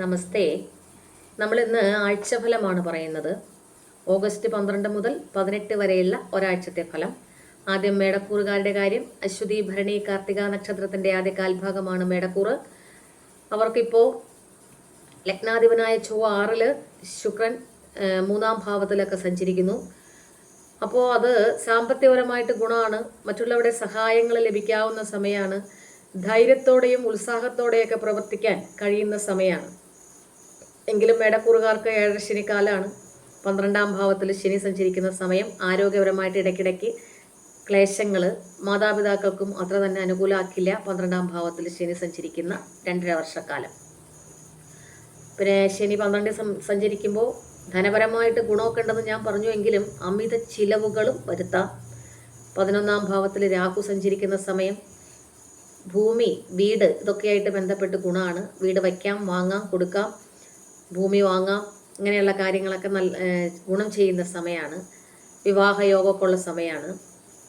നമസ്തേ. നമ്മളിന്ന് ആഴ്ചഫലമാണ് പറയുന്നത്. ഓഗസ്റ്റ് 12 മുതൽ 18 വരെയുള്ള ഒരാഴ്ചത്തെ ഫലം. ആദ്യം മേടക്കൂറുകാരുടെ കാര്യം. അശ്വതി, ഭരണി, കാർത്തിക നക്ഷത്രത്തിന്റെ ആദ്യ കാൽഭാഗമാണ് മേടക്കൂറ്. അവർക്കിപ്പോൾ ലഗ്നാധിപനായ ചൊവ്വ 6-ല്, ശുക്രൻ 3-ാം ഭാവത്തിലൊക്കെ സഞ്ചരിക്കുന്നു. അപ്പോൾ അത് സാമ്പത്തികപരമായിട്ട് ഗുണമാണ്. മറ്റുള്ളവരുടെ സഹായങ്ങൾ ലഭിക്കാവുന്ന സമയമാണ്. ധൈര്യത്തോടെയും ഉത്സാഹത്തോടെയൊക്കെ പ്രവർത്തിക്കാൻ കഴിയുന്ന സമയമാണ്. എങ്കിലും മേടക്കൂറുകാർക്ക് 7 ശനിക്കാലാണ്. 12-ാം ഭാവത്തിൽ ശനി സഞ്ചരിക്കുന്ന സമയം. ആരോഗ്യപരമായിട്ട് ഇടയ്ക്കിടയ്ക്ക് ക്ലേശങ്ങൾ മാതാപിതാക്കൾക്കും അത്ര തന്നെ അനുകൂലമാക്കില്ല. 12-ാം ഭാവത്തിൽ ശനി സഞ്ചരിക്കുന്ന 2.5 വർഷക്കാലം. പിന്നെ ശനി 12 സഞ്ചരിക്കുമ്പോൾ ധനപരമായിട്ട് ഗുണമൊക്കെ ഉണ്ടെന്ന് ഞാൻ പറഞ്ഞു. എങ്കിലും അമിത ചിലവുകളും വരുത്താം. 11-ാം ഭാവത്തിൽ രാഹു സഞ്ചരിക്കുന്ന സമയം. ഭൂമി, വീട് ഇതൊക്കെയായിട്ട് ബന്ധപ്പെട്ട് ഗുണമാണ്. വീട് വയ്ക്കാം, വാങ്ങാം, കൊടുക്കാം, ഭൂമി വാങ്ങാം, ഇങ്ങനെയുള്ള കാര്യങ്ങളൊക്കെ നല്ല ഗുണം ചെയ്യുന്ന സമയമാണ്. വിവാഹയോഗമൊക്കെ ഉള്ള സമയമാണ്.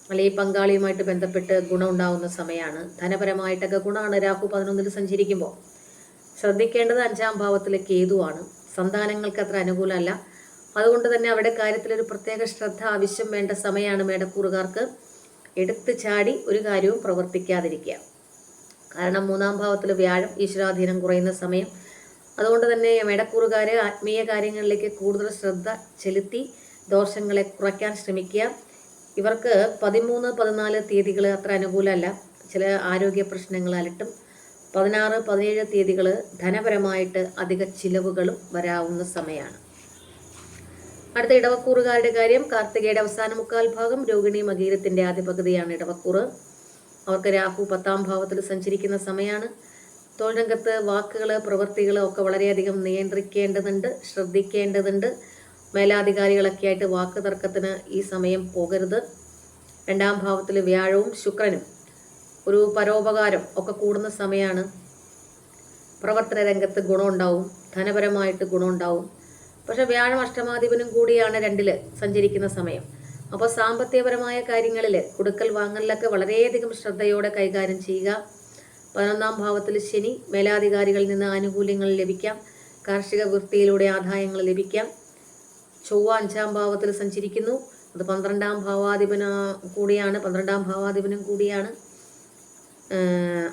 അല്ലെങ്കിൽ പങ്കാളിയുമായിട്ട് ബന്ധപ്പെട്ട് ഗുണം ഉണ്ടാകുന്ന സമയമാണ്. ധനപരമായിട്ടൊക്കെ ഗുണമാണ് രാഹു 11-ൽ സഞ്ചരിക്കുമ്പോൾ. ശ്രദ്ധിക്കേണ്ടത് 5-ാം ഭാവത്തിലെ കേതുവാണ്. സന്താനങ്ങൾക്ക് അത്ര അനുകൂലമല്ല. അതുകൊണ്ട് തന്നെ അവരുടെ കാര്യത്തിലൊരു പ്രത്യേക ശ്രദ്ധ ആവശ്യം വേണ്ട സമയമാണ് മേടക്കൂറുകാർക്ക്. എടുത്തു ചാടി ഒരു കാര്യവും പ്രവർത്തിക്കാതിരിക്കുക. കാരണം 3-ാം ഭാവത്തിൽ വ്യാഴം, ഈശ്വരാധീനം കുറയുന്ന സമയം. അതുകൊണ്ട് തന്നെ മേടക്കൂറുകാരെ ആത്മീയ കാര്യങ്ങളിലേക്ക് കൂടുതൽ ശ്രദ്ധ ചെലുത്തി ദോഷങ്ങളെ കുറയ്ക്കാൻ ശ്രമിക്കുക. ഇവർക്ക് 13, 14 തീയതികൾ അത്ര അനുകൂലമല്ല. ചില ആരോഗ്യ പ്രശ്നങ്ങൾ അലട്ടും. 16, 17 തീയതികൾ ധനപരമായിട്ട് അധിക ചിലവുകളും വരാവുന്ന സമയമാണ്. അടുത്ത ഇടവക്കൂറുകാരുടെ കാര്യം. കാർത്തികയുടെ അവസാന മുക്കാൽ ഭാഗം, രോഹിണി, മകീരത്തിന്റെ ആദ്യ പകുതിയാണ് ഇടവക്കൂറ്. അവർക്ക് രാഹു 10-ാം ഭാവത്തിൽ സഞ്ചരിക്കുന്ന സമയമാണ്. തൊഴിൽ രംഗത്ത് വാക്കുകൾ, പ്രവൃത്തികൾ ഒക്കെ വളരെയധികം നിയന്ത്രിക്കേണ്ടതുണ്ട്, ശ്രദ്ധിക്കേണ്ടതുണ്ട്. മേലാധികാരികളൊക്കെ ആയിട്ട് വാക്ക് തർക്കത്തിന് ഈ സമയം പോകരുത്. 2-ാം ഭാവത്തിൽ വ്യാഴവും ശുക്രനും ഒരു പരോപകാരം ഒക്കെ കൂടുന്ന സമയമാണ്. പ്രവർത്തന രംഗത്ത് ഗുണമുണ്ടാവും, ധനപരമായിട്ട് ഗുണമുണ്ടാവും. പക്ഷെ വ്യാഴം അഷ്ടമാധിപനും കൂടിയാണ് 2-ൽ സഞ്ചരിക്കുന്ന സമയം. അപ്പോൾ സാമ്പത്തികപരമായ കാര്യങ്ങളിൽ കൊടുക്കൽ വാങ്ങലിലൊക്കെ വളരെയധികം ശ്രദ്ധയോടെ കൈകാര്യം ചെയ്യുക. 11-ാം ഭാവത്തിൽ ശനി, മേലാധികാരികളിൽ നിന്ന് ആനുകൂല്യങ്ങൾ ലഭിക്കാം. കാർഷിക വൃത്തിയിലൂടെ ആദായങ്ങൾ ലഭിക്കാം. ചൊവ്വ 5-ാം ഭാവത്തിൽ സഞ്ചരിക്കുന്നു. അത് 12-ാം ഭാവാധിപനും കൂടിയാണ്.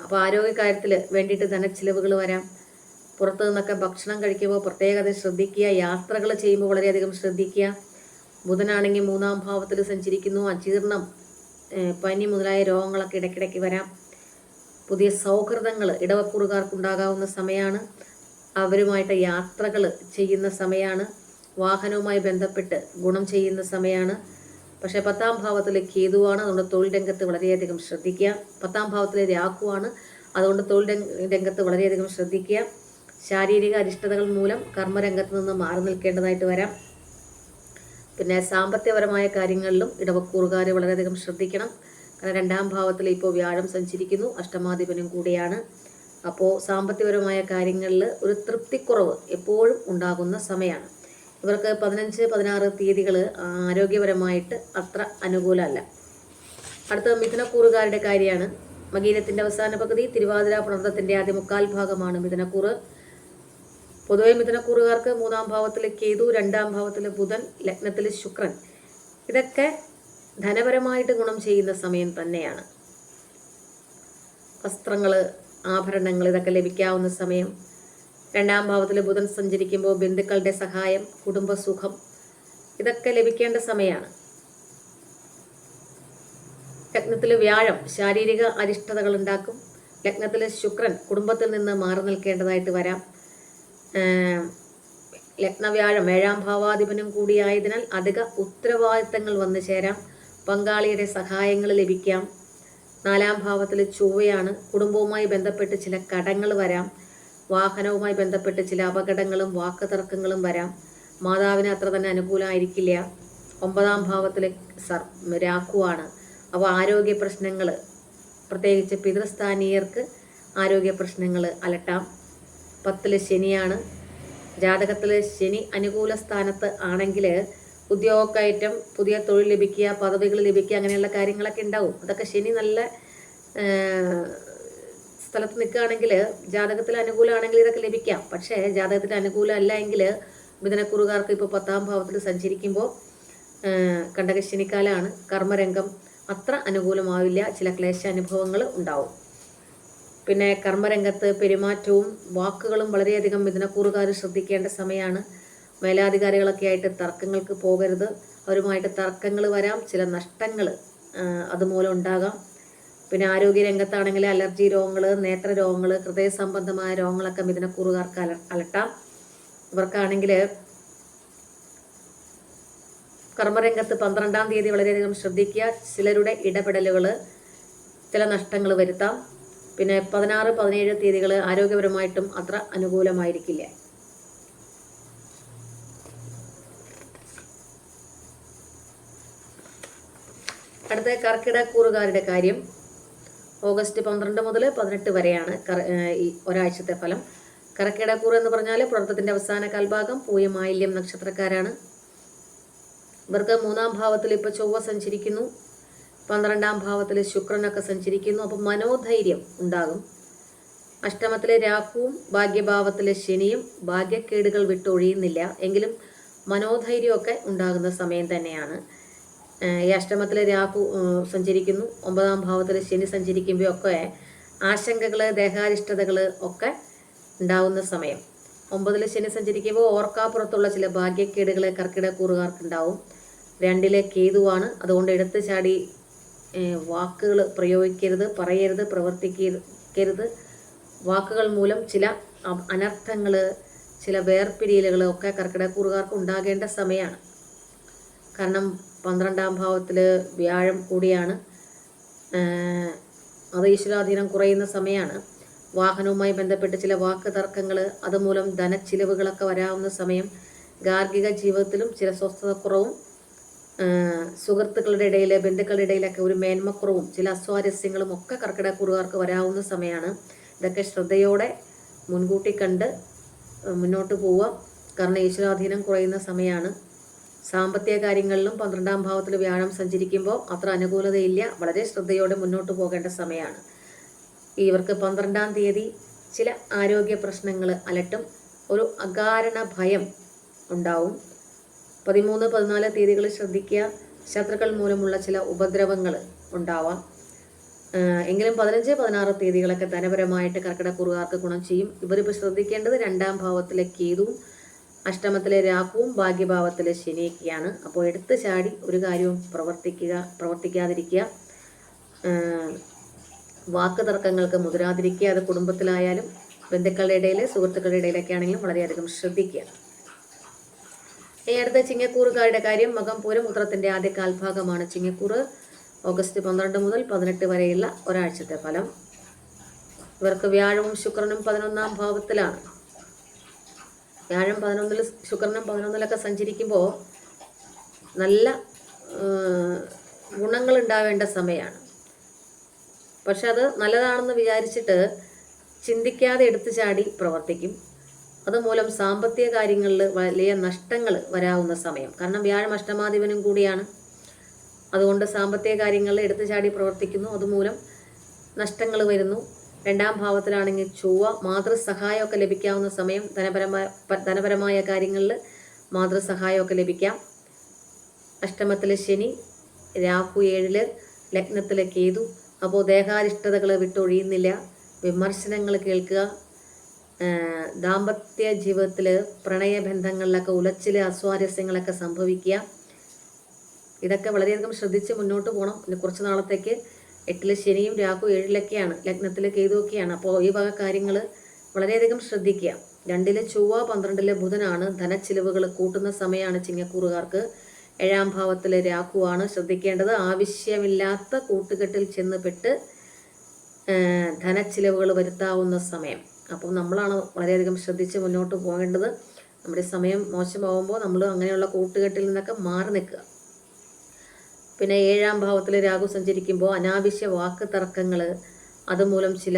അപ്പോൾ ആരോഗ്യകാര്യത്തിൽ വേണ്ടിയിട്ട് ധനച്ചിലവുകൾ വരാം. പുറത്തു നിന്നൊക്കെ ഭക്ഷണം കഴിക്കുമ്പോൾ പ്രത്യേകത ശ്രദ്ധിക്കുക. യാത്രകൾ ചെയ്യുമ്പോൾ വളരെയധികം ശ്രദ്ധിക്കുക. ബുധനാണെങ്കിൽ 3-ാം ഭാവത്തിൽ സഞ്ചരിക്കുന്നു. അജീർണം, പനി മുതലായ രോഗങ്ങളൊക്കെ ഇടയ്ക്കിടയ്ക്ക് വരാം. പുതിയ സൗഹൃദങ്ങൾ ഇടവക്കൂറുകാർക്കുണ്ടാകാവുന്ന സമയമാണ്. അവരുമായിട്ട് യാത്രകൾ ചെയ്യുന്ന സമയമാണ്. വാഹനവുമായി ബന്ധപ്പെട്ട് ഗുണം ചെയ്യുന്ന സമയമാണ്. പക്ഷേ 10-ാം ഭാവത്തിൽ കേതുവാണ്. അതുകൊണ്ട് തൊഴിൽ രംഗത്ത് വളരെയധികം ശ്രദ്ധിക്കുക. 10-ാം ഭാവത്തിലെ രാഹുവാണ്. അതുകൊണ്ട് തൊഴിൽ രംഗത്ത് വളരെയധികം ശ്രദ്ധിക്കുക. ശാരീരിക അരിഷ്ടതകൾ മൂലം കർമ്മരംഗത്ത് നിന്ന് മാറി നിൽക്കേണ്ടതായിട്ട് വരാം. പിന്നെ സാമ്പത്തികപരമായ കാര്യങ്ങളിലും ഇടവക്കൂറുകാർ വളരെയധികം ശ്രദ്ധിക്കണം. കാരണം 2-ാം ഭാവത്തിൽ ഇപ്പോൾ വ്യാഴം സഞ്ചരിക്കുന്നു, അഷ്ടമാധിപനും കൂടിയാണ്. അപ്പോൾ സാമ്പത്തികപരമായ കാര്യങ്ങളിൽ ഒരു തൃപ്തിക്കുറവ് എപ്പോഴും ഉണ്ടാകുന്ന സമയമാണ്. ഇവർക്ക് 15, 16 തീയതികൾ ആരോഗ്യപരമായിട്ട് അത്ര അനുകൂലമല്ല. അടുത്ത മിഥുനക്കൂറുകാരുടെ കാര്യമാണ്. മകീരത്തിന്റെ അവസാന പകുതി, തിരുവാതിര, പുണർത്തത്തിന്റെ ആദ്യ മുക്കാൽ ഭാഗമാണ് മിഥുനക്കൂറ്. പൊതുവെ മിഥുനക്കൂറുകാർക്ക് 3-ാം ഭാവത്തിൽ കേതു, 2-ാം ഭാവത്തിൽ ബുധൻ, ലഗ്നത്തിൽ ശുക്രൻ, ഇതൊക്കെ ധനപരമായിട്ട് ഗുണം ചെയ്യുന്ന സമയം തന്നെയാണ്. വസ്ത്രങ്ങൾ, ആഭരണങ്ങൾ ഇതൊക്കെ ലഭിക്കാവുന്ന സമയം. 2-ാം ഭാവത്തിൽ ബുധൻ സഞ്ചരിക്കുമ്പോൾ ബന്ധുക്കളുടെ സഹായം, കുടുംബസുഖം ഇതൊക്കെ ലഭിക്കേണ്ട സമയമാണ്. ലഗ്നത്തിൽ വ്യാഴം ശാരീരിക അരിഷ്ടതകൾ ഉണ്ടാക്കും. ലഗ്നത്തിൽ ശുക്രൻ കുടുംബത്തിൽ നിന്ന് മാറി നിൽക്കേണ്ടതായിട്ട് വരാം. ലഗ്നവ്യാഴം 7-ാം ഭാവാധിപനും കൂടിയായതിനാൽ അധിക ഉത്തരവാദിത്തങ്ങൾ വന്നു ചേരാം. പങ്കാളിയുടെ സഹായങ്ങൾ ലഭിക്കാം. 4-ാം ഭാവത്തിൽ ചൊവ്വയാണ്. കുടുംബവുമായി ബന്ധപ്പെട്ട് ചില കടങ്ങൾ വരാം. വാഹനവുമായി ബന്ധപ്പെട്ട് ചില അപകടങ്ങളും വാക്ക് തർക്കങ്ങളും വരാം. മാതാവിന് അത്ര തന്നെ അനുകൂലമായിരിക്കില്ല. 9-ാം ഭാവത്തിൽ രാഹുവാണ്. അപ്പോൾ ആരോഗ്യ പ്രശ്നങ്ങൾ, പ്രത്യേകിച്ച് പിതൃസ്ഥാനീയർക്ക് ആരോഗ്യ പ്രശ്നങ്ങൾ അലട്ടാം. 10-ൽ ശനിയാണ്. ജാതകത്തിൽ ശനി അനുകൂല സ്ഥാനത്ത് ആണെങ്കിൽ ഉദ്യോഗക്കയറ്റം, പുതിയ തൊഴിൽ ലഭിക്കുക, പദവികൾ ലഭിക്കുക, അങ്ങനെയുള്ള കാര്യങ്ങളൊക്കെ ഉണ്ടാവും. അതൊക്കെ ശനി നല്ല സ്ഥലത്ത് നിൽക്കുകയാണെങ്കിൽ ജാതകത്തിൽ അനുകൂലമാണെങ്കിൽ ഇതൊക്കെ ലഭിക്കാം. പക്ഷേ ജാതകത്തിൽ അനുകൂലം അല്ല എങ്കിൽ മിഥുനക്കുറുകാർക്ക് ഇപ്പോൾ 10ാം ഭാവത്തിൽ സഞ്ചരിക്കുമ്പോൾ കണ്ടകശനിക്കാലാണ്. കർമ്മരംഗം അത്ര അനുകൂലമാവില്ല, ചില ക്ലേശാനുഭവങ്ങൾ ഉണ്ടാവും. പിന്നെ കർമ്മരംഗത്ത് പെരുമാറ്റവും വാക്കുകളും വളരെയധികം മിഥുനക്കൂറുകാർ ശ്രദ്ധിക്കേണ്ട സമയമാണ്. മേലാധികാരികളൊക്കെ ആയിട്ട് തർക്കങ്ങൾക്ക് പോകരുത്. അവരുമായിട്ട് തർക്കങ്ങൾ വരാം, ചില നഷ്ടങ്ങൾ അതുമൂലം ഉണ്ടാകാം. പിന്നെ ആരോഗ്യരംഗത്താണെങ്കിൽ അലർജി രോഗങ്ങൾ, നേത്രരോഗങ്ങൾ, ഹൃദയ സംബന്ധമായ രോഗങ്ങളൊക്കെ മിഥുനക്കൂറുകാർക്ക് അലട്ടാം. ഇവർക്കാണെങ്കിൽ കർമ്മരംഗത്ത് 12ാം തീയതി വളരെയധികം ശ്രദ്ധിക്കുക. ചിലരുടെ ഇടപെടലുകൾ ചില നഷ്ടങ്ങൾ വരുത്താം. പിന്നെ 16, 17 തീയതികൾ ആരോഗ്യപരമായിട്ടും അത്ര അനുകൂലമായിരിക്കില്ല. അടുത്ത കർക്കിടകൂറുകാരുടെ കാര്യം. ഓഗസ്റ്റ് 12 മുതൽ 18 വരെയാണ് ഈ ഒരാഴ്ചത്തെ ഫലം. കർക്കിടകൂർ എന്ന് പറഞ്ഞാൽ പുണർത്തത്തിന്റെ അവസാന കാൽഭാഗം, പൂയം, ആയില്യം നക്ഷത്രക്കാരാണ്. ഇവർക്ക് 3ാം ഭാവത്തിൽ ഇപ്പോൾ ചൊവ്വ സഞ്ചരിക്കുന്നു, 12ാം ഭാവത്തിൽ ശുക്രനൊക്കെ സഞ്ചരിക്കുന്നു. അപ്പം മനോധൈര്യം ഉണ്ടാകും. അഷ്ടമത്തിലെ രാഹുവും ഭാഗ്യഭാവത്തിലെ ശനിയും ഭാഗ്യക്കേടുകൾ വിട്ടൊഴിയുന്നില്ല, എങ്കിലും മനോധൈര്യമൊക്കെ ഉണ്ടാകുന്ന സമയം തന്നെയാണ്. ഈ അഷ്ടമത്തിലെ രാഹു സഞ്ചരിക്കുന്നു, 9ാം ഭാവത്തിൽ ശനി സഞ്ചരിക്കുമ്പോഴൊക്കെ ആശങ്കകൾ, ദേഹാരിഷ്ടതകൾ ഒക്കെ ഉണ്ടാകുന്ന സമയം. 9ൽ ശനി സഞ്ചരിക്കുമ്പോൾ ഓർക്കാപ്പുറത്തുള്ള ചില ഭാഗ്യക്കേടുകൾ കർക്കിടകൂറുകാർക്കുണ്ടാവും. 2ലെ കേതുവാണ്. അതുകൊണ്ട് എടുത്തു ചാടി വാക്കുകൾ പ്രയോഗിക്കരുത്, പറയരുത്, പ്രവർത്തിക്കരുത്. വാക്കുകൾ മൂലം ചില അനർത്ഥങ്ങൾ, ചില വേർപിരിയലുകൾ ഒക്കെ കർക്കിടകൂറുകാർക്ക് ഉണ്ടാകേണ്ട സമയമാണ്. കാരണം 12ാം ഭാവത്തിൽ വ്യാഴം കൂടിയാണ്. അത് ഈശ്വരാധീനം കുറയുന്ന സമയമാണ്. വാഹനവുമായി ബന്ധപ്പെട്ട് ചില വാക്ക് തർക്കങ്ങൾ, അതുമൂലം ധനച്ചിലവുകളൊക്കെ വരാവുന്ന സമയം. ഗാർഹിക ജീവിതത്തിലും ചില സ്വസ്ഥതക്കുറവും, സുഹൃത്തുക്കളുടെ ഇടയിൽ, ബന്ധുക്കളുടെ ഇടയിലൊക്കെ ഒരു മേന്മക്കുറവും, ചില അസ്വാരസ്യങ്ങളും ഒക്കെ കർക്കിടകൂറുകാർക്ക് വരാവുന്ന സമയമാണ്. ഇതൊക്കെ ശ്രദ്ധയോടെ മുൻകൂട്ടി കണ്ട് മുന്നോട്ട് പോവുക. കാരണം ഈശ്വരാധീനം കുറയുന്ന സമയമാണ്. സാമ്പത്തിക കാര്യങ്ങളിലും 12ാം ഭാവത്തിൽ വ്യാഴം സഞ്ചരിക്കുമ്പോൾ അത്ര അനുകൂലതയില്ല. വളരെ ശ്രദ്ധയോടെ മുന്നോട്ട് പോകേണ്ട സമയമാണ്. ഇവർക്ക് 12ാം തീയതി ചില ആരോഗ്യ പ്രശ്നങ്ങൾ അലട്ടും. ഒരു അകാരണ ഭയം ഉണ്ടാവും. 13, 14 തീയതികൾ ശ്രദ്ധിക്കുക. ശത്രുക്കൾ മൂലമുള്ള ചില ഉപദ്രവങ്ങൾ ഉണ്ടാവാം. എങ്കിലും 15, 16 തീയതികളൊക്കെ ധനപരമായിട്ട് കർക്കിടകൂറുകാർക്ക് ഗുണം ചെയ്യും. ഇവരിപ്പോൾ ശ്രദ്ധിക്കേണ്ടത് 2ാം ഭാവത്തിലെ കേതുവും അഷ്ടമത്തിലെ രാഹുവും ഭാഗ്യഭാവത്തിലെ ശനിയൊക്കെയാണ്. അപ്പോൾ എടുത്തു ചാടി ഒരു കാര്യവും പ്രവർത്തിക്കാതിരിക്കുക. വാക്ക് തർക്കങ്ങൾക്ക് മുതിരാതിരിക്കുക. അത് കുടുംബത്തിലായാലും ബന്ധുക്കളുടെ ഇടയിൽ, സുഹൃത്തുക്കളുടെ ഇടയിലൊക്കെ ആണെങ്കിലും വളരെയധികം ശ്രദ്ധിക്കുക. ഈ അടുത്ത ചിങ്ങക്കൂറുകാരുടെ കാര്യം. മകം, പൂരം, ഉത്രത്തിന്റെ ആദ്യ കാൽഭാഗമാണ് ചിങ്ങക്കൂറ്. ഓഗസ്റ്റ് 12 മുതൽ 18 വരെയുള്ള ഒരാഴ്ചത്തെ ഫലം. ഇവർക്ക് വ്യാഴവും ശുക്രനും 11ാം ഭാവത്തിലാണ്. വ്യാഴം 11ൽ, ശുക്രനും 11ലൊക്കെ സഞ്ചരിക്കുമ്പോൾ നല്ല ഗുണങ്ങൾ ഉണ്ടാവേണ്ട സമയമാണ്. പക്ഷെ അത് നല്ലതാണെന്ന് വിചാരിച്ചിട്ട് ചിന്തിക്കാതെ എടുത്തു ചാടി പ്രവർത്തിക്കും. അതുമൂലം സാമ്പത്തിക കാര്യങ്ങളിൽ വലിയ നഷ്ടങ്ങൾ വരാവുന്ന സമയം. കാരണം വ്യാഴം അഷ്ടമാധിപനും കൂടിയാണ്. അതുകൊണ്ട് സാമ്പത്തിക കാര്യങ്ങളിൽ എടുത്തു ചാടി പ്രവർത്തിക്കുന്നു. അതുമൂലം നഷ്ടങ്ങൾ വരുന്നു. 2ാം ഭാവത്തിലാണെങ്കിൽ ചൊവ്വ, മാതൃസഹായമൊക്കെ ലഭിക്കാവുന്ന സമയം. ധനപരമായ കാര്യങ്ങളിൽ മാതൃസഹായമൊക്കെ ലഭിക്കാം. അഷ്ടമത്തിലെ ശനി, രാഹു 7, ലഗ്നത്തിലെ കേതു. അപ്പോൾ ദേഹാരിഷ്ടതകൾ വിട്ടൊഴിയുന്നില്ല. വിമർശനങ്ങൾ കേൾക്കുക. ദാമ്പത്യ ജീവിതത്തിൽ പ്രണയബന്ധങ്ങളിലൊക്കെ ഉലച്ചിലെ അസ്വാരസ്യങ്ങളൊക്കെ സംഭവിക്കുക. ഇതൊക്കെ വളരെയധികം ശ്രദ്ധിച്ച് മുന്നോട്ട് പോകണം. പിന്നെ കുറച്ച് നാളത്തേക്ക് 8ൽ ശനിയും രാഹു 7ലൊക്കെയാണ്, ലഗ്നത്തിൽ കേതുവൊക്കെയാണ്. അപ്പോൾ ഈ വക കാര്യങ്ങൾ വളരെയധികം ശ്രദ്ധിക്കുക. 2ൽ ചൊവ്വ, 12ൽ ബുധനാണ്. ധനച്ചിലവുകൾ കൂട്ടുന്ന സമയമാണ് ചിങ്ങക്കൂറുകാർക്ക്. 7ാം ഭാവത്തിൽ രാഹുവാണ്. ശ്രദ്ധിക്കേണ്ടത് ആവശ്യമില്ലാത്ത കൂട്ടുകെട്ടിൽ ചെന്ന് ധനച്ചിലവുകൾ വരുത്താവുന്ന സമയം. അപ്പോൾ നമ്മളാണ് വളരെയധികം ശ്രദ്ധിച്ച് മുന്നോട്ട് പോകേണ്ടത്. നമ്മുടെ സമയം മോശമാകുമ്പോൾ നമ്മൾ അങ്ങനെയുള്ള കൂട്ടുകെട്ടിൽ നിന്നൊക്കെ മാറി നിൽക്കുക. പിന്നെ 7ാം ഭാവത്തിൽ രാഹു സഞ്ചരിക്കുമ്പോൾ അനാവശ്യ വാക്ക് തർക്കങ്ങൾ, അതുമൂലം ചില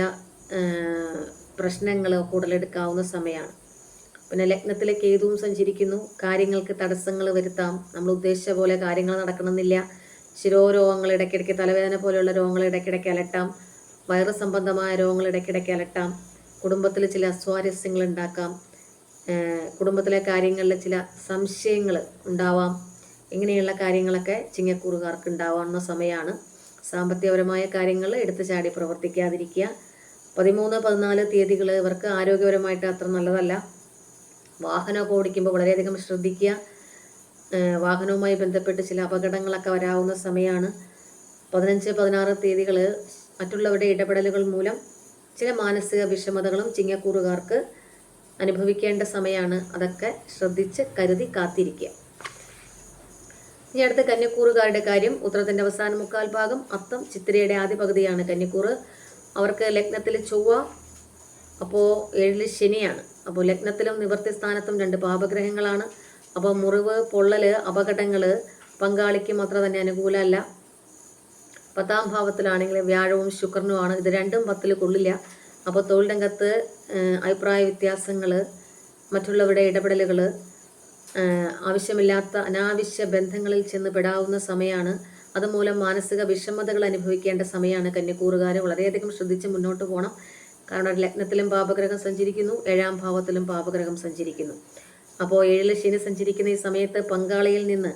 പ്രശ്നങ്ങൾ ഉടലെടുക്കാവുന്ന സമയമാണ്. പിന്നെ ലഗ്നത്തിലെ കേതുവും സഞ്ചരിക്കുന്നു. കാര്യങ്ങൾക്ക് തടസ്സങ്ങൾ വരുത്താം. നമ്മൾ ഉദ്ദേശിച്ച പോലെ കാര്യങ്ങൾ നടക്കണമെന്നില്ല. ശിരോരോഗങ്ങൾ ഇടയ്ക്കിടയ്ക്ക്, തലവേദന പോലെയുള്ള രോഗങ്ങൾ ഇടയ്ക്കിടയ്ക്ക് അലട്ടാം. വയറ് സംബന്ധമായ രോഗങ്ങൾ ഇടയ്ക്കിടയ്ക്ക് അലട്ടാം, കുടുംബത്തിൽ ചില അസ്വാരസ്യങ്ങൾ ഉണ്ടാക്കാം, കുടുംബത്തിലെ കാര്യങ്ങളിൽ ചില സംശയങ്ങൾ ഉണ്ടാവാം. ഇങ്ങനെയുള്ള കാര്യങ്ങളൊക്കെ ചിങ്ങക്കൂറുകാർക്ക് ഉണ്ടാവാവുന്ന സമയമാണ്. സാമ്പത്തികപരമായ കാര്യങ്ങൾ എടുത്തു ചാടി പ്രവർത്തിക്കാതിരിക്കുക. 13, 14 തീയതികൾ ഇവർക്ക് ആരോഗ്യപരമായിട്ട് അത്ര നല്ലതല്ല. വാഹനമൊക്കെ ഓടിക്കുമ്പോൾ വളരെയധികം ശ്രദ്ധിക്കുക. വാഹനവുമായി ബന്ധപ്പെട്ട് ചില അപകടങ്ങളൊക്കെ വരാവുന്ന സമയമാണ്. 15, 16 തീയതികൾ മറ്റുള്ളവരുടെ ഇടപെടലുകൾ മൂലം ചില മാനസിക വിഷമതകളും ചിങ്ങക്കൂറുകാർക്ക് അനുഭവിക്കേണ്ട സമയമാണ്. അതൊക്കെ ശ്രദ്ധിച്ച് കരുതി കാത്തിരിക്കുക. ഇനി അടുത്ത കന്യക്കൂറുകാരുടെ കാര്യം. ഉത്രത്തിൻ്റെ അവസാന 3/4 ഭാഗം, അത്തം ചിത്തിരയുടെ ആദ്യ പകുതിയാണ് കന്യക്കൂറ്. അവർക്ക് ലഗ്നത്തിൽ ചൊവ്വ, അപ്പോൾ 7 ശനിയാണ്. അപ്പോൾ ലഗ്നത്തിലും നിവർത്തി സ്ഥാനത്തും 2 പാപഗ്രഹങ്ങളാണ്. അപ്പോൾ മുറിവ്, പൊള്ളൽ, അപകടങ്ങൾ പങ്കാളിക്കും അത്ര തന്നെ അനുകൂലമല്ല. 10ാം ഭാവത്തിലാണെങ്കിൽ വ്യാഴവും ശുക്രനുമാണ്. ഇത് രണ്ടും 10ൽ കൊള്ളില്ല. അപ്പോൾ തൊഴിൽ രംഗത്ത് അഭിപ്രായ വ്യത്യാസങ്ങൾ, മറ്റുള്ളവരുടെ ഇടപെടലുകൾ, ആവശ്യമില്ലാത്ത അനാവശ്യ ബന്ധങ്ങളിൽ ചെന്ന് പെടാവുന്ന സമയമാണ്. അതുമൂലം മാനസിക വിഷമതകൾ അനുഭവിക്കേണ്ട സമയമാണ്. കന്യക്കൂറുകാർ വളരെയധികം ശ്രദ്ധിച്ച് മുന്നോട്ട് പോകണം. കാരണം ലഗ്നത്തിലും പാപഗ്രഹം സഞ്ചരിക്കുന്നു, 7ാം ഭാവത്തിലും പാപഗ്രഹം സഞ്ചരിക്കുന്നു. അപ്പോൾ 7ൽ ശനി സഞ്ചരിക്കുന്ന ഈ സമയത്ത് പങ്കാളിയിൽ നിന്ന്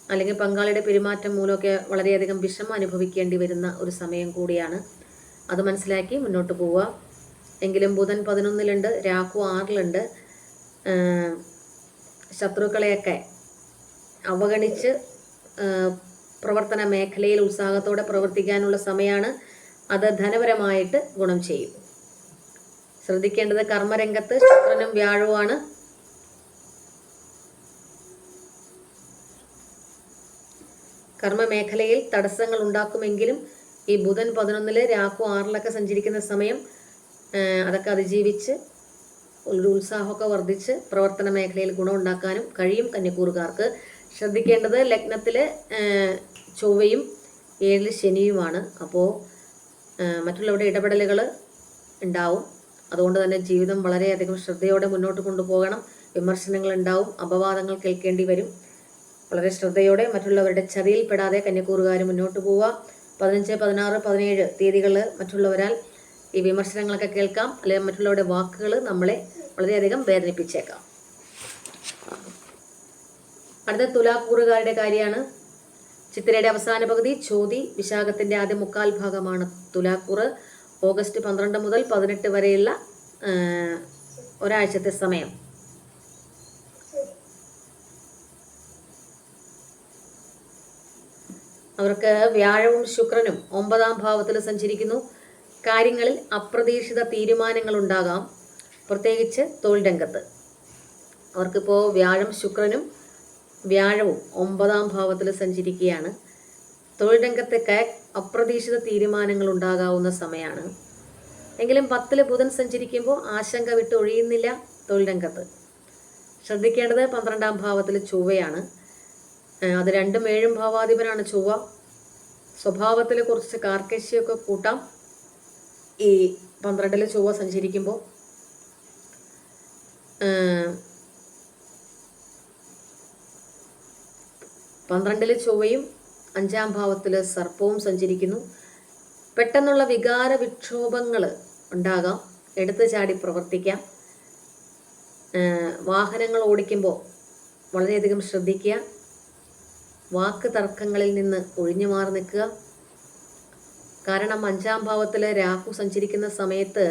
അല്ലെങ്കിൽ പങ്കാളിയുടെ പെരുമാറ്റം മൂലമൊക്കെ വളരെയധികം വിഷമം അനുഭവിക്കേണ്ടി വരുന്ന ഒരു സമയം കൂടിയാണ്. അത് മനസ്സിലാക്കി മുന്നോട്ട് പോവുക. എങ്കിലും ബുധൻ 11ലുണ്ട്, രാഹു 6ലുണ്ട്. ശത്രുക്കളെയൊക്കെ അവഗണിച്ച് പ്രവർത്തന മേഖലയിൽ ഉത്സാഹത്തോടെ പ്രവർത്തിക്കാനുള്ള സമയമാണ്. അത് ധനപരമായിട്ട് ഗുണം ചെയ്യും. ശ്രദ്ധിക്കേണ്ടത് കർമ്മരംഗത്ത് ശുക്രനും വ്യാഴവുമാണ്. കർമ്മമേഖലയിൽ തടസ്സങ്ങൾ ഉണ്ടാക്കുമെങ്കിലും ഈ ബുധൻ 11ൽ രാഹു 6ലൊക്കെ സഞ്ചരിക്കുന്ന സമയം അതൊക്കെ അതിജീവിച്ച് ഒരു ഉത്സാഹമൊക്കെ വർദ്ധിച്ച് പ്രവർത്തന മേഖലയിൽ ഗുണമുണ്ടാക്കാനും കഴിയും കന്യക്കൂറുകാർക്ക്. ശ്രദ്ധിക്കേണ്ടത് ലഗ്നത്തിൽ ചൊവ്വയും 7ൽ ശനിയുമാണ്. അപ്പോൾ മറ്റുള്ളവരുടെ ഇടപെടലുകൾ ഉണ്ടാവും. അതുകൊണ്ട് തന്നെ ജീവിതം വളരെയധികം ശ്രദ്ധയോടെ മുന്നോട്ട് കൊണ്ടുപോകണം. വിമർശനങ്ങൾ ഉണ്ടാവും, അപവാദങ്ങൾ കേൾക്കേണ്ടി വരും. വളരെ ശ്രദ്ധയോടെ മറ്റുള്ളവരുടെ ചതിയിൽപ്പെടാതെ കന്യക്കൂറുകാർ മുന്നോട്ട് പോവുക. 15, 16, 17 തീയതികൾ മറ്റുള്ളവരാൽ ഈ വിമർശനങ്ങളൊക്കെ കേൾക്കാം, അല്ലെങ്കിൽ മറ്റുള്ളവരുടെ വാക്കുകൾ നമ്മളെ വളരെയധികം വേദനിപ്പിച്ചേക്കാം. അടുത്ത തുലാക്കൂറുകാരുടെ കാര്യമാണ്. ചിത്തിരയുടെ അവസാന പകുതി, ചോതി, വിശാഖത്തിൻ്റെ ആദ്യ 3/4 ഭാഗമാണ് തുലാക്കൂറ്. ഓഗസ്റ്റ് 12 മുതൽ 18 വരെയുള്ള ഒരാഴ്ചത്തെ സമയം. അവർക്ക് വ്യാഴവും ശുക്രനും 9ാം ഭാവത്തിൽ സഞ്ചരിക്കുന്നു. കാര്യങ്ങളിൽ അപ്രതീക്ഷിത തീരുമാനങ്ങൾ ഉണ്ടാകാം, പ്രത്യേകിച്ച് തൊഴിൽ രംഗത്ത്. അവർക്കിപ്പോൾ വ്യാഴവും 9ാം ഭാവത്തിൽ സഞ്ചരിക്കുകയാണ്. തൊഴിൽ രംഗത്തൊക്കെ അപ്രതീക്ഷിത തീരുമാനങ്ങൾ ഉണ്ടാകാവുന്ന സമയമാണ്. എങ്കിലും 10ൽ ബുധൻ സഞ്ചരിക്കുമ്പോൾ ആശങ്ക വിട്ട് ഒഴിയുന്നില്ല തൊഴിൽ രംഗത്ത്. ശ്രദ്ധിക്കേണ്ടത് 12ാം ഭാവത്തിൽ ചൊവ്വയാണ്. അത് 2ഉം 7ഉം ഭാവാധിപനാണ് ചൊവ്വ. സ്വഭാവത്തിൽ കുറച്ച് കാർക്കശ്യമൊക്കെ കൂട്ടാം ഈ 12ൽ ചൊവ്വ സഞ്ചരിക്കുമ്പോൾ. 12ൽ ചൊവ്വയും 5ാം ഭാവത്തിൽ സർപ്പവും സഞ്ചരിക്കുന്നു. പെട്ടെന്നുള്ള വികാര വിക്ഷോഭങ്ങൾ ഉണ്ടാകാം, എടുത്തു ചാടി പ്രവർത്തിക്കാം. വാഹനങ്ങൾ ഓടിക്കുമ്പോൾ വളരെയധികം ശ്രദ്ധിക്കുക. വാക്ക് തർക്കങ്ങളിൽ നിന്ന് ഒഴിഞ്ഞു മാറി നിൽക്കുക. കാരണം 5ാം ഭാവത്തിൽ രാഹു സഞ്ചരിക്കുന്ന സമയത്ത്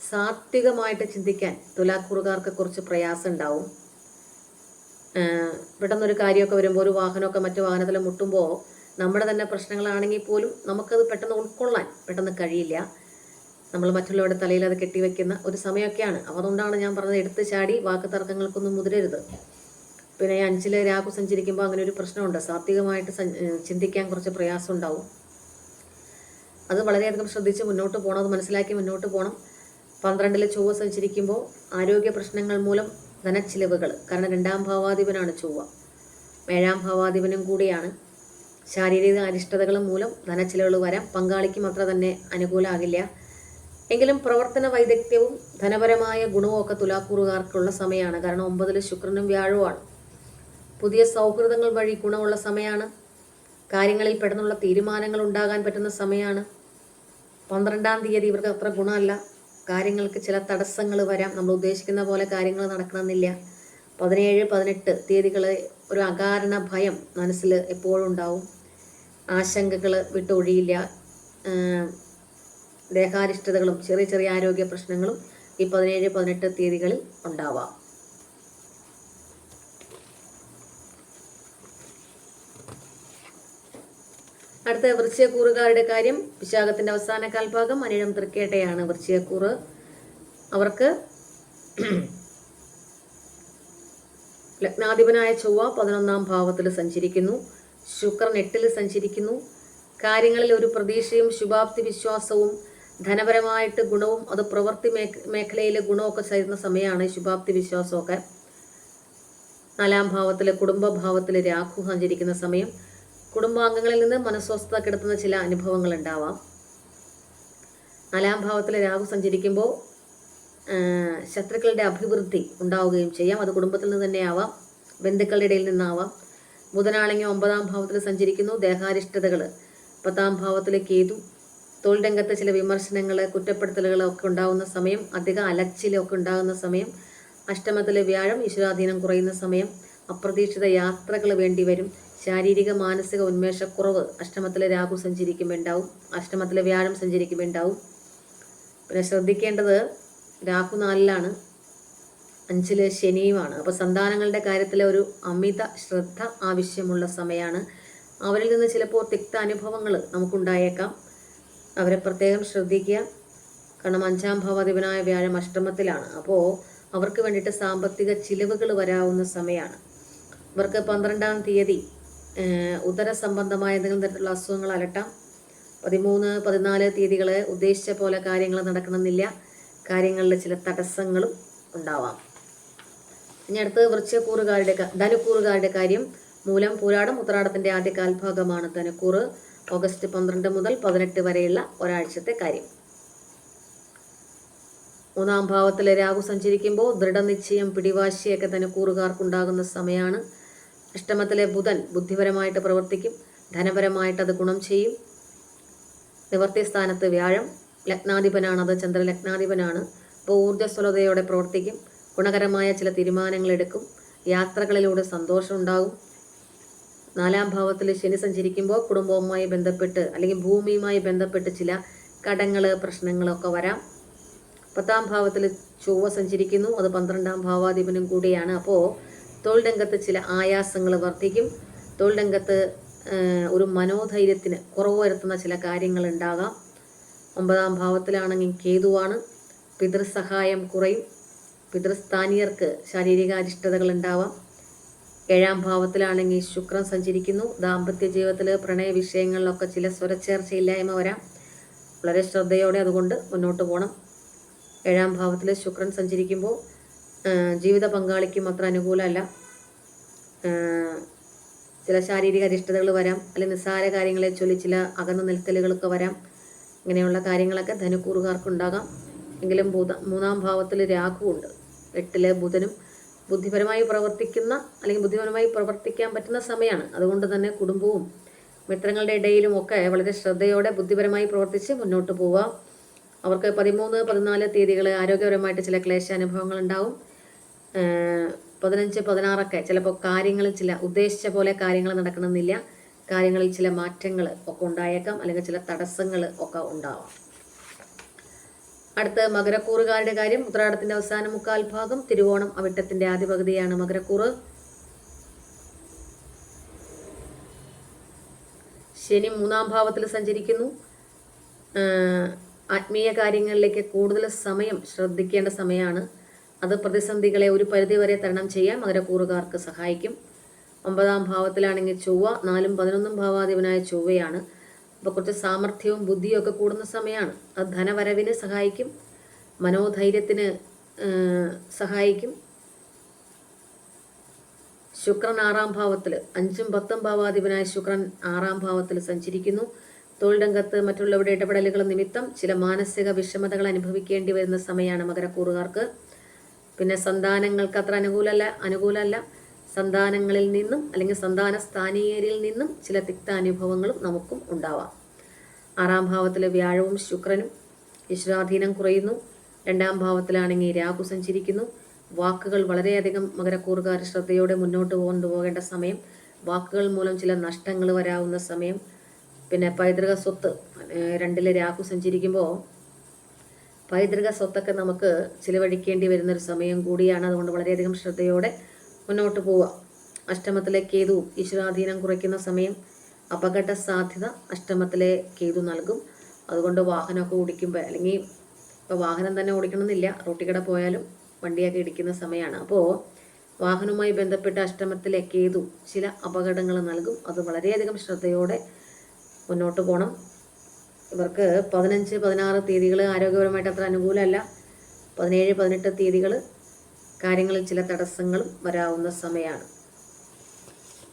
സാത്വികമായിട്ട് ചിന്തിക്കാൻ തുലാക്കൂറുകാർക്ക് കുറച്ച് പ്രയാസം ഉണ്ടാവും. പെട്ടെന്നൊരു കാര്യമൊക്കെ വരുമ്പോൾ, ഒരു വാഹനമൊക്കെ മറ്റു വാഹനത്തിൽ മുട്ടുമ്പോൾ നമ്മുടെ തന്നെ പ്രശ്നങ്ങളാണെങ്കിൽ പോലും നമുക്കത് പെട്ടെന്ന് ഉൾക്കൊള്ളാൻ പെട്ടെന്ന് കഴിയില്ല. നമ്മൾ മറ്റുള്ളവരുടെ തലയിൽ അത് കെട്ടിവെക്കുന്ന ഒരു സമയമൊക്കെയാണ്. അതുകൊണ്ടാണ് ഞാൻ പറഞ്ഞത്, എടുത്ത് ചാടി വാക്ക് തർക്കങ്ങൾക്കൊന്നും മുതിരരുത്. പിന്നെ 5ൽ രാഹു സഞ്ചരിക്കുമ്പോൾ അങ്ങനെ ഒരു പ്രശ്നമുണ്ട്, സാത്വികമായിട്ട് ചിന്തിക്കാൻ കുറച്ച് പ്രയാസം ഉണ്ടാവും. അത് വളരെയധികം ശ്രദ്ധിച്ച് മുന്നോട്ട് പോകണം, അത് മനസ്സിലാക്കി മുന്നോട്ട് പോകണം. 12ൽ ചൊവ്വ സഞ്ചരിക്കുമ്പോൾ ആരോഗ്യ പ്രശ്നങ്ങൾ മൂലം ധനച്ചിലവുകൾ, കാരണം 2ാം ഭാവാധിപനാണ് ചൊവ്വ, 7ാം ഭാവാധിപനും കൂടിയാണ്. ശാരീരിക അരിഷ്ടതകളും മൂലം ധനച്ചിലവുകൾ വരാം. പങ്കാളിക്കും അത്ര തന്നെ അനുകൂലമാകില്ല. എങ്കിലും പ്രവർത്തന വൈദഗ്ധ്യവും ധനപരമായ ഗുണവും ഒക്കെ തുലാക്കൂറുകാർക്കുള്ള സമയമാണ്. കാരണം 9ൽ ശുക്രനും വ്യാഴവുമാണ്. പുതിയ സൗഹൃദങ്ങൾ വഴി ഗുണമുള്ള സമയമാണ്. കാര്യങ്ങളിൽ പെട്ടെന്നുള്ള തീരുമാനങ്ങൾ ഉണ്ടാകാൻ പറ്റുന്ന സമയമാണ്. 12-ാം തീയതി ഇവർക്ക് അത്ര ഗുണമല്ല. കാര്യങ്ങൾക്ക് ചില തടസ്സങ്ങൾ വരാം. നമ്മൾ ഉദ്ദേശിക്കുന്ന പോലെ കാര്യങ്ങൾ നടക്കണമെന്നില്ല. 17, 18 തീയതികൾ ഒരു അകാരണ ഭയം മനസ്സിൽ എപ്പോഴും ഉണ്ടാവും. ആശങ്കകൾ വിട്ടൊഴിയില്ല. ദേഹാരിഷ്ടതകളും ചെറിയ ചെറിയ ആരോഗ്യ പ്രശ്നങ്ങളും ഈ 17, 18 തീയതികളിൽ ഉണ്ടാവാം. അടുത്ത വൃശ്ചികക്കൂറുകാരുടെ കാര്യം. വിശാഖത്തിന്റെ അവസാന കാൽഭാഗം അനിഴം തൃക്കേട്ടയാണ് വൃശ്ചികക്കൂറ്. അവർക്ക് ലഗ്നാധിപനായ ചൊവ്വ 11-ാം ഭാവത്തിൽ സഞ്ചരിക്കുന്നു. ശുക്രൻ 8-ൽ സഞ്ചരിക്കുന്നു. കാര്യങ്ങളിൽ ഒരു പ്രതീക്ഷയും ശുഭാപ്തി വിശ്വാസവും ധനപരമായിട്ട് ഗുണവും അത് പ്രവൃത്തി മേഖലയിൽ ഗുണമൊക്കെ ചെയ്യുന്ന സമയമാണ്. ശുഭാപ്തി വിശ്വാസമൊക്കെ 4-ാം ഭാവത്തിൽ കുടുംബഭാവത്തിൽ രാഹു സഞ്ചരിക്കുന്ന സമയം. കുടുംബാംഗങ്ങളിൽ നിന്ന് മനസ്വസ്ഥത കെടുത്തുന്ന ചില അനുഭവങ്ങൾ ഉണ്ടാവാം. 4-ാം ഭാവത്തിൽ രാഹു സഞ്ചരിക്കുമ്പോൾ ശത്രുക്കളുടെ അഭിവൃദ്ധി ഉണ്ടാവുകയും ചെയ്യാം. അത് കുടുംബത്തിൽ നിന്ന് തന്നെ ആവാം, ബന്ധുക്കളുടെ ഇടയിൽ നിന്നാവാം. ബുധനാണെങ്കിൽ 9-ാം ഭാവത്തിൽ സഞ്ചരിക്കുന്നു. ദേഹാരിഷ്ടതകൾ. 10-ാം ഭാവത്തിൽ കേതു. തൊഴിൽ രംഗത്ത് ചില വിമർശനങ്ങൾ, കുറ്റപ്പെടുത്തലുകൾ ഒക്കെ ഉണ്ടാകുന്ന സമയം. അധിക അലച്ചിലൊക്കെ ഉണ്ടാകുന്ന സമയം. അഷ്ടമത്തിലെ വ്യാഴം. ഈശ്വരാധീനം കുറയുന്ന സമയം. അപ്രതീക്ഷിത യാത്രകൾ വേണ്ടി വരും. ശാരീരിക മാനസിക ഉന്മേഷക്കുറവ് അഷ്ടമത്തിലെ രാഹു സഞ്ചരിക്കുമ്പോൾ ഉണ്ടാവും. അഷ്ടമത്തിലെ വ്യാഴം സഞ്ചരിക്കുമ്പോൾ ഉണ്ടാവും. പിന്നെ ശ്രദ്ധിക്കേണ്ടത് രാഹു 4-ലാണ്, 5-ല് ശനിയുമാണ്. അപ്പോൾ സന്താനങ്ങളുടെ കാര്യത്തിൽ ഒരു അമിത ശ്രദ്ധ ആവശ്യമുള്ള സമയമാണ്. അവരിൽ നിന്ന് ചിലപ്പോൾ തിക്ത അനുഭവങ്ങൾ നമുക്കുണ്ടായേക്കാം. അവരെ പ്രത്യേകം ശ്രദ്ധിക്കുക. കാരണം 5-ാം ഭാവാധിപനായ വ്യാഴം അഷ്ടമത്തിലാണ്. അപ്പോൾ അവർക്ക് വേണ്ടിയിട്ട് സാമ്പത്തിക ചിലവുകൾ വരാവുന്ന സമയമാണ്. ഇവർക്ക് 12-ാം തീയതി ഉദര സംബന്ധമായ എന്തെങ്കിലും തരത്തിലുള്ള അസുഖങ്ങൾ അലട്ടാം. 13, 14 തീയതികൾ ഉദ്ദേശിച്ച പോലെ കാര്യങ്ങൾ നടക്കണമെന്നില്ല. കാര്യങ്ങളിൽ ചില തടസ്സങ്ങളും ഉണ്ടാവാം. ഇനി അടുത്ത് വൃശ്ചികക്കൂറുകാരുടെ ധനുക്കൂറുകാരുടെ കാര്യം. മൂലം, പൂരാടം, ഉത്രാടത്തിന്റെ ആദ്യ കാൽഭാഗമാണ് ധനുക്കൂറ്. ഓഗസ്റ്റ് 12 മുതൽ 18 വരെയുള്ള ഒരാഴ്ചത്തെ കാര്യം. 3-ാം ഭാവത്തിൽ രാഹു സഞ്ചരിക്കുമ്പോൾ ദൃഢനിശ്ചയം, പിടിവാശിയൊക്കെ ധനുക്കൂറുകാർക്കുണ്ടാകുന്ന സമയമാണ്. അഷ്ടമത്തിലെ ബുധൻ ബുദ്ധിപരമായിട്ട് പ്രവർത്തിക്കും. ധനപരമായിട്ട് അത് ഗുണം ചെയ്യും. നിവർത്തി സ്ഥാനത്ത് വ്യാഴം. ലഗ്നാധിപനാണത്, ചന്ദ്രലഗ്നാധിപനാണ്. അപ്പോൾ ഊർജ്ജസ്വലതയോടെ പ്രവർത്തിക്കും. ഗുണകരമായ ചില തീരുമാനങ്ങൾ എടുക്കും. യാത്രകളിലൂടെ സന്തോഷം ഉണ്ടാകും. 4-ാം ഭാവത്തിൽ ശനി സഞ്ചരിക്കുമ്പോൾ കുടുംബവുമായി ബന്ധപ്പെട്ട് അല്ലെങ്കിൽ ഭൂമിയുമായി ബന്ധപ്പെട്ട് ചില കടങ്ങൾ, പ്രശ്നങ്ങളൊക്കെ വരാം. 10-ാം ഭാവത്തിൽ ചൊവ്വ സഞ്ചരിക്കുന്നു. അത് 12-ാം ഭാവാധിപനും കൂടിയാണ്. അപ്പോൾ തൊഴിൽ രംഗത്ത് ചില ആയാസങ്ങൾ വർദ്ധിക്കും. തൊഴിൽ രംഗത്ത് ഒരു മനോധൈര്യത്തിന് കുറവ് വരുത്തുന്ന ചില കാര്യങ്ങൾ ഉണ്ടാകാം. 9-ാം ഭാവത്തിലാണെങ്കിൽ കേതുവാണ്. പിതൃസഹായം കുറയും. പിതൃസ്ഥാനീയർക്ക് ശാരീരിക അരിഷ്ടതകൾ ഉണ്ടാവാം. 7-ാം ഭാവത്തിലാണെങ്കിൽ ശുക്രൻ സഞ്ചരിക്കുന്നു. ദാമ്പത്യ ജീവിതത്തിൽ പ്രണയ വിഷയങ്ങളിലൊക്കെ ചില സ്വരച്ചേർച്ചയില്ലായ്മ വരാം. വളരെ ശ്രദ്ധയോടെ അതുകൊണ്ട് മുന്നോട്ട് പോകണം. 7-ാം ഭാവത്തിൽ ശുക്രൻ സഞ്ചരിക്കുമ്പോൾ ജീവിത പങ്കാളിക്കും അത്ര അനുകൂലമല്ല. ചില ശാരീരിക അരിഷ്ടതകൾ വരാം. അല്ലെങ്കിൽ നിസ്സാര കാര്യങ്ങളെ ചൊല്ലി ചില അകന്നു നിൽക്കലുകളൊക്കെ വരാം. ഇങ്ങനെയുള്ള കാര്യങ്ങളൊക്കെ ധനുക്കൂറുകാർക്കുണ്ടാകാം. എങ്കിലും 3-ാം ഭാവത്തിൽ രാഹു ഉണ്ട്. 8-ല് ബുധനും. ബുദ്ധിപരമായി പ്രവർത്തിക്കുന്ന അല്ലെങ്കിൽ ബുദ്ധിപരമായി പ്രവർത്തിക്കാൻ പറ്റുന്ന സമയമാണ്. അതുകൊണ്ട് തന്നെ കുടുംബവും മിത്രങ്ങളുടെ ഇടയിലും ഒക്കെ വളരെ ശ്രദ്ധയോടെ ബുദ്ധിപരമായി പ്രവർത്തിച്ച് മുന്നോട്ട് പോവുക. അവർക്ക് 13, 14 തീയതികൾ ആരോഗ്യപരമായിട്ട് ചില ക്ലേശാനുഭവങ്ങൾ ഉണ്ടാവും. 15, 16 ചിലപ്പോൾ കാര്യങ്ങളിൽ ചില ഉദ്ദേശിച്ച പോലെ കാര്യങ്ങൾ നടക്കണമെന്നില്ല. കാര്യങ്ങളിൽ ചില മാറ്റങ്ങൾ ഒക്കെ ഉണ്ടായേക്കാം. അല്ലെങ്കിൽ ചില തടസ്സങ്ങൾ ഒക്കെ ഉണ്ടാവാം. അടുത്ത മകരക്കൂറുകാരുടെ കാര്യം. ഉത്രാടത്തിന്റെ അവസാന മുക്കാൽ ഭാഗം, തിരുവോണം അവിട്ടത്തിന്റെ ആദ്യ പകുതിയാണ് മകരക്കൂറ്. ശനി 3-ാം ഭാവത്തിൽ സഞ്ചരിക്കുന്നു. ആത്മീയ കാര്യങ്ങളിലേക്ക് കൂടുതൽ സമയം ശ്രദ്ധിക്കേണ്ട സമയമാണ്. അത് പ്രതിസന്ധികളെ ഒരു പരിധിവരെ തരണം ചെയ്യാൻ മകരക്കൂറുകാർക്ക് സഹായിക്കും. 9-ാം ഭാവത്തിലാണെങ്കിൽ ചൊവ്വ. 4-ഉം 11-ഉം ഭാവാധിപനായ ചൊവ്വയാണ്. അപ്പോൾ കുറച്ച് സാമർഥ്യവും ബുദ്ധിയും ഒക്കെ കൂടുന്ന സമയമാണ്. അത് ധനവരവിന് സഹായിക്കും. മനോധൈര്യത്തിന് സഹായിക്കും. ശുക്രൻ 6-ാം ഭാവത്തിൽ, 5-ഉം 10-ഉം ഭാവാധിപനായ ശുക്രൻ 6-ാം ഭാവത്തിൽ സഞ്ചരിക്കുന്നു. തൊഴിൽ രംഗത്ത് മറ്റുള്ളവരുടെ ഇടപെടലുകൾ നിമിത്തം ചില മാനസിക വിഷമതകൾ അനുഭവിക്കേണ്ടി വരുന്ന സമയമാണ് മകരക്കൂറുകാർക്ക്. പിന്നെ സന്താനങ്ങൾക്ക് അത്ര അനുകൂലമല്ല. സന്താനങ്ങളിൽ നിന്നും അല്ലെങ്കിൽ സന്താന സ്ഥാനീയരിൽ നിന്നും ചില തിക്ത അനുഭവങ്ങളും നമുക്കും ഉണ്ടാവാം. 6-ാം ഭാവത്തിൽ വ്യാഴവും ശുക്രനും, ഈശ്വരാധീനം കുറയുന്നു. 2-ാം ഭാവത്തിലാണെങ്കിൽ രാഹു സഞ്ചരിക്കുന്നു. വാക്കുകൾ വളരെയധികം മകരക്കൂറുകാർ ശ്രദ്ധയോടെ മുന്നോട്ട് കൊണ്ടുപോകേണ്ട സമയം. വാക്കുകൾ മൂലം ചില നഷ്ടങ്ങൾ വരാവുന്ന സമയം. പിന്നെ പൈതൃക സ്വത്ത് 2-ൽ രാഹു സഞ്ചരിക്കുമ്പോൾ പൈതൃക സ്വത്തൊക്കെ നമുക്ക് ചിലവഴിക്കേണ്ടി വരുന്നൊരു സമയം കൂടിയാണ്. അതുകൊണ്ട് വളരെയധികം ശ്രദ്ധയോടെ മുന്നോട്ട് പോവുക. അഷ്ടമത്തിലെ കേതു ഈശ്വരാധീനം കുറയ്ക്കുന്ന സമയം. അപകട സാധ്യത അഷ്ടമത്തിലെ കേതു നൽകും. അതുകൊണ്ട് വാഹനമൊക്കെ ഓടിക്കുമ്പോൾ, അല്ലെങ്കിൽ ഇപ്പോൾ വാഹനം തന്നെ ഓടിക്കണമെന്നില്ല, റോട്ടിക്കട പോയാലും വണ്ടിയൊക്കെ ഇടിക്കുന്ന സമയമാണ്. അപ്പോൾ വാഹനവുമായി ബന്ധപ്പെട്ട അഷ്ടമത്തിലെ കേതു ചില അപകടങ്ങൾ നൽകും. അത് വളരെയധികം ശ്രദ്ധയോടെ മുന്നോട്ട് പോകണം. ഇവർക്ക് 15, 16 തീയതികൾ ആരോഗ്യപരമായിട്ട് അത്ര അനുകൂലമല്ല. 17, 18 തീയതികൾ കാര്യങ്ങളിൽ ചില തടസ്സങ്ങളും വരാവുന്ന സമയമാണ്.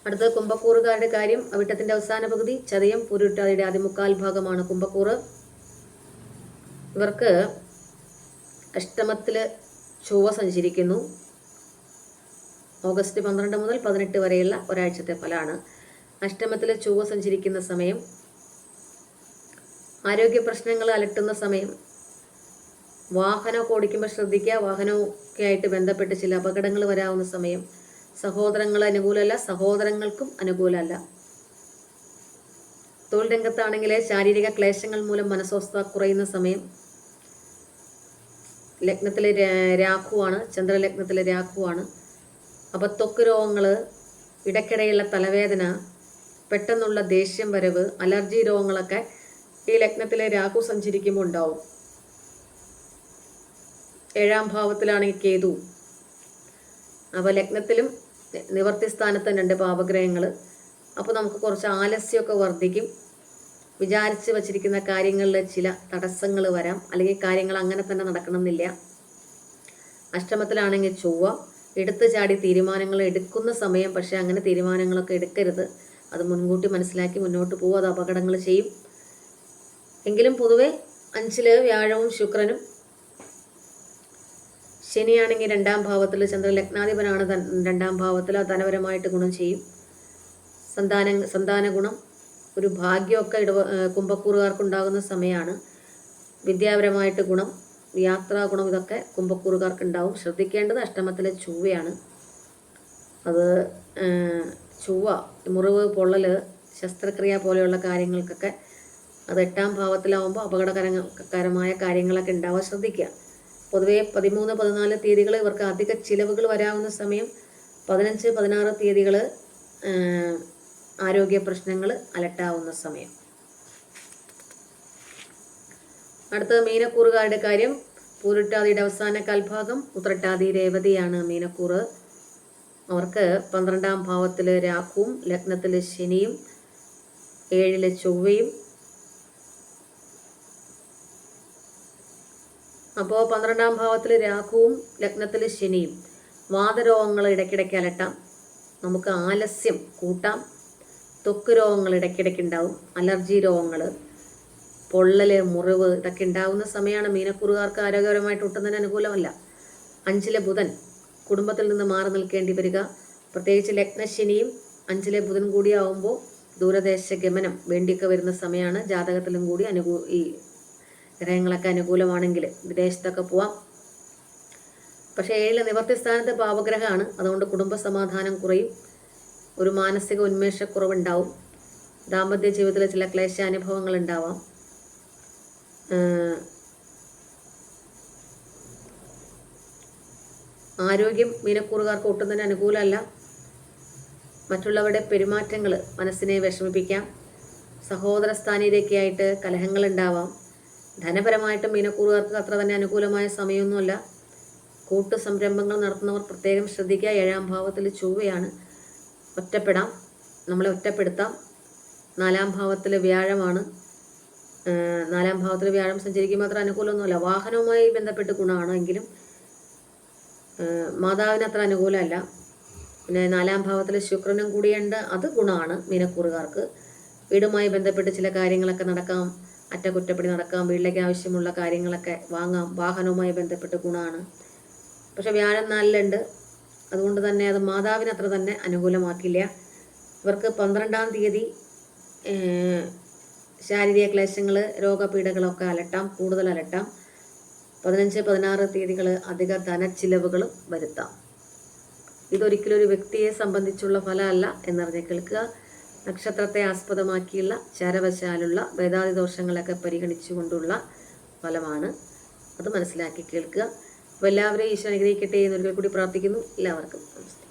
അടുത്ത കുംഭക്കൂറുകാരുടെ കാര്യം. അവിട്ടത്തിന്റെ അവസാന പകുതി, ചതയം പൂരുരുട്ടാതിയുടെ ആദ്യമുക്കാൽ ഭാഗമാണ് കുംഭക്കൂറ്. ഇവർക്ക് അഷ്ടമത്തിൽ ചൊവ്വ സഞ്ചരിക്കുന്നു. ഓഗസ്റ്റ് 12 മുതൽ 18 വരെയുള്ള ഒരാഴ്ചത്തെ ഫലമാണ്. അഷ്ടമത്തിൽ ചൊവ്വ സഞ്ചരിക്കുന്ന സമയം. ആരോഗ്യ പ്രശ്നങ്ങൾ അലട്ടുന്ന സമയം. വാഹനമൊക്കെ ഓടിക്കുമ്പോൾ ശ്രദ്ധിക്കുക. വാഹനമൊക്കെ ആയിട്ട് ബന്ധപ്പെട്ട് ചില അപകടങ്ങൾ വരാവുന്ന സമയം. സഹോദരങ്ങൾ അനുകൂലമല്ല, സഹോദരങ്ങൾക്കും അനുകൂലമല്ല. തൊഴിൽ രംഗത്താണെങ്കിൽ ശാരീരിക ക്ലേശങ്ങൾ മൂലം മനസ്വസ്ഥത കുറയുന്ന സമയം. ലഗ്നത്തിലെ രാഹുവാണ്, ചന്ദ്രലഗ്നത്തിലെ രാഹുവാണ്. അപ്പോൾ ത്വക്ക് രോഗങ്ങൾ, ഇടയ്ക്കിടെയുള്ള തലവേദന, പെട്ടെന്നുള്ള ദേഷ്യം വരവ്, അലർജി രോഗങ്ങളൊക്കെ ഈ ലഗ്നത്തിലെ രാഹു സഞ്ചരിക്കുമ്പോൾ ഉണ്ടാവും. 7-ാം ഭാവത്തിലാണെങ്കിൽ കേതു. അപ്പോൾ ലഗ്നത്തിലും നിവർത്തി സ്ഥാനത്തും 2 പാപഗ്രഹങ്ങൾ. അപ്പോൾ നമുക്ക് കുറച്ച് ആലസ്യമൊക്കെ വർദ്ധിക്കും. വിചാരിച്ച് വച്ചിരിക്കുന്ന കാര്യങ്ങളിൽ ചില തടസ്സങ്ങൾ വരാം, അല്ലെങ്കിൽ കാര്യങ്ങൾ അങ്ങനെ തന്നെ നടക്കണമെന്നില്ല. അഷ്ടമത്തിലാണെങ്കിൽ ചൊവ്വ. എടുത്തു ചാടി തീരുമാനങ്ങൾ എടുക്കുന്ന സമയം. പക്ഷേ അങ്ങനെ തീരുമാനങ്ങളൊക്കെ എടുക്കരുത്. അത് മുൻകൂട്ടി മനസ്സിലാക്കി മുന്നോട്ട് പോകും. അത് അപകടങ്ങൾ ചെയ്യും. എങ്കിലും പൊതുവെ 5-ൽ വ്യാഴവും ശുക്രനും. ശനിയാണെങ്കിൽ 2-ാം ഭാവത്തിൽ, ചന്ദ്രലഗ്നാധിപനാണ് 2-ാം ഭാവത്തിൽ. ധനപരമായിട്ട് ഗുണം ചെയ്യും. സന്താന ഗുണം, ഒരു ഭാഗ്യമൊക്കെ കുംഭക്കൂറുകാർക്കുണ്ടാകുന്ന സമയമാണ്. വിദ്യാപരമായിട്ട് ഗുണം, യാത്രാ ഗുണം, ഇതൊക്കെ കുംഭക്കൂറുകാർക്കുണ്ടാവും. ശ്രദ്ധിക്കേണ്ടത് അഷ്ടമത്തിലെ ചൊവ്വയാണ്. അത് ചൊവ്വ മുറിവ്, പൊള്ളൽ, ശസ്ത്രക്രിയ പോലെയുള്ള കാര്യങ്ങൾക്കൊക്കെ അത് 8-ാം ഭാവത്തിലാവുമ്പോൾ അപകടകരമായ കാര്യങ്ങളൊക്കെ ഉണ്ടാവാൻ ശ്രദ്ധിക്കുക. പൊതുവെ 13, 14 തീയതികൾ ഇവർക്ക് അധിക ചിലവുകൾ വരാവുന്ന സമയം. 15, 16 തീയതികൾ ആരോഗ്യ പ്രശ്നങ്ങൾ അലട്ടാവുന്ന സമയം. അടുത്തത് മീനക്കൂറുകാരുടെ കാര്യം. പൂരുട്ടാതിയുടെ അവസാന കാൽഭാഗം, ഉത്രട്ടാതി രേവതിയാണ് മീനക്കൂറ്. അവർക്ക് 12-ാം ഭാവത്തിൽ രാഹുവും, ലഗ്നത്തിൽ ശനിയും, 7-ൽ ചൊവ്വയും. അപ്പോൾ 12-ാം ഭാവത്തിൽ രാഹുവും ലഗ്നത്തിൽ ശനിയും. വാതരോഗങ്ങൾ ഇടയ്ക്കിടയ്ക്ക് അലട്ടാം. നമുക്ക് ആലസ്യം കൂട്ടാം. ത്വക്ക് രോഗങ്ങൾ ഇടയ്ക്കിടയ്ക്ക് ഉണ്ടാവും. അലർജി രോഗങ്ങൾ, പൊള്ളൽ, മുറിവ്, ഇതൊക്കെ ഉണ്ടാകുന്ന സമയമാണ്. മീനക്കൂറുകാർക്ക് ആരോഗ്യപരമായിട്ട് ഒട്ടും തന്നെ അനുകൂലമല്ല. 5-ലെ ബുധൻ, കുടുംബത്തിൽ നിന്ന് മാറി നിൽക്കേണ്ടി വരിക. പ്രത്യേകിച്ച് ലഗ്നശനിയും 5-ലെ ബുധൻ കൂടിയാവുമ്പോൾ ദൂരദേശ ഗമനം വേണ്ടിയൊക്കെ വരുന്ന സമയമാണ്. ജാതകത്തിലും കൂടി ഈ ഗ്രഹങ്ങളൊക്കെ അനുകൂലമാണെങ്കിൽ വിദേശത്തൊക്കെ പോവാം. പക്ഷേ 7-ലെ നിവർത്തി സ്ഥാനത്ത് പാപഗ്രഹമാണ്. അതുകൊണ്ട് കുടുംബ സമാധാനം കുറയും. ഒരു മാനസിക ഉന്മേഷക്കുറവുണ്ടാവും. ദാമ്പത്യ ജീവിതത്തിൽ ചില ക്ലേശാനുഭവങ്ങൾ ഉണ്ടാവാം. ആരോഗ്യം മീനക്കൂറുകാർക്ക് ഒട്ടും തന്നെ അനുകൂലമല്ല. മറ്റുള്ളവരുടെ പെരുമാറ്റങ്ങൾ മനസ്സിനെ വിഷമിപ്പിക്കാം. സഹോദര സ്ഥാനീയതയൊക്കെയായിട്ട് കലഹങ്ങൾ ഉണ്ടാവാം. ധനപരമായിട്ട് മീനക്കൂറുകാർക്ക് അത്ര തന്നെ അനുകൂലമായ സമയമൊന്നുമല്ല. കൂട്ടു സംരംഭങ്ങൾ നടത്തുന്നവർ പ്രത്യേകം ശ്രദ്ധിക്കുക. 7-ാം ഭാവത്തിൽ ചൊവ്വയാണ്. ഒറ്റപ്പെടാം, നമ്മളെ ഒറ്റപ്പെടുത്താം. 4-ാം ഭാവത്തിൽ വ്യാഴമാണ്. 4-ാം ഭാവത്തിൽ വ്യാഴം സഞ്ചരിക്കുമ്പോൾ അത്ര അനുകൂലമൊന്നുമല്ല. വാഹനവുമായി ബന്ധപ്പെട്ട് ഗുണമാണ്, എങ്കിലും മാതാവിന് അത്ര അനുകൂലമല്ല. പിന്നെ 4-ാം ഭാവത്തിൽ ശുക്രനും കൂടിയുണ്ട്. അത് ഗുണമാണ് മീനക്കൂറുകാർക്ക്. വീടുമായി ബന്ധപ്പെട്ട് ചില കാര്യങ്ങളൊക്കെ നടക്കാം. അറ്റകുറ്റപ്പണി നടക്കാം. വീട്ടിലേക്ക് ആവശ്യമുള്ള കാര്യങ്ങളൊക്കെ വാങ്ങാം. വാഹനവുമായി ബന്ധപ്പെട്ട് ഗുണമാണ്. പക്ഷെ വ്യാഴം 4-ലുണ്ട്. അതുകൊണ്ട് തന്നെ അത് മാതാവിന് അത്ര തന്നെ അനുകൂലമാക്കില്ല. ഇവർക്ക് 12-ാം തീയതി ശാരീരിക ക്ലേശങ്ങൾ, രോഗപീഠകളൊക്കെ അലട്ടാം, കൂടുതൽ അലട്ടാം. 15, 16 തീയതികൾ അധിക ധനച്ചിലവുകളും വരുത്താം. ഇതൊരിക്കലും ഒരു വ്യക്തിയെ സംബന്ധിച്ചുള്ള ഫലമല്ല എന്നറിഞ്ഞ് കേൾക്കുക. നക്ഷത്രത്തെ ആസ്പദമാക്കിയുള്ള ചരവശാലുള്ള ഭേദാതി ദോഷങ്ങളൊക്കെ പരിഗണിച്ചുകൊണ്ടുള്ള ഫലമാണ്. അത് മനസ്സിലാക്കി കേൾക്കുക. അപ്പോൾ എല്ലാവരെയും ഈശ്വരൻ അനുഗ്രഹിക്കട്ടെ എന്നൊരിക്കൽ കൂടി പ്രാർത്ഥിക്കുന്നു. എല്ലാവർക്കും നമസ്തേ.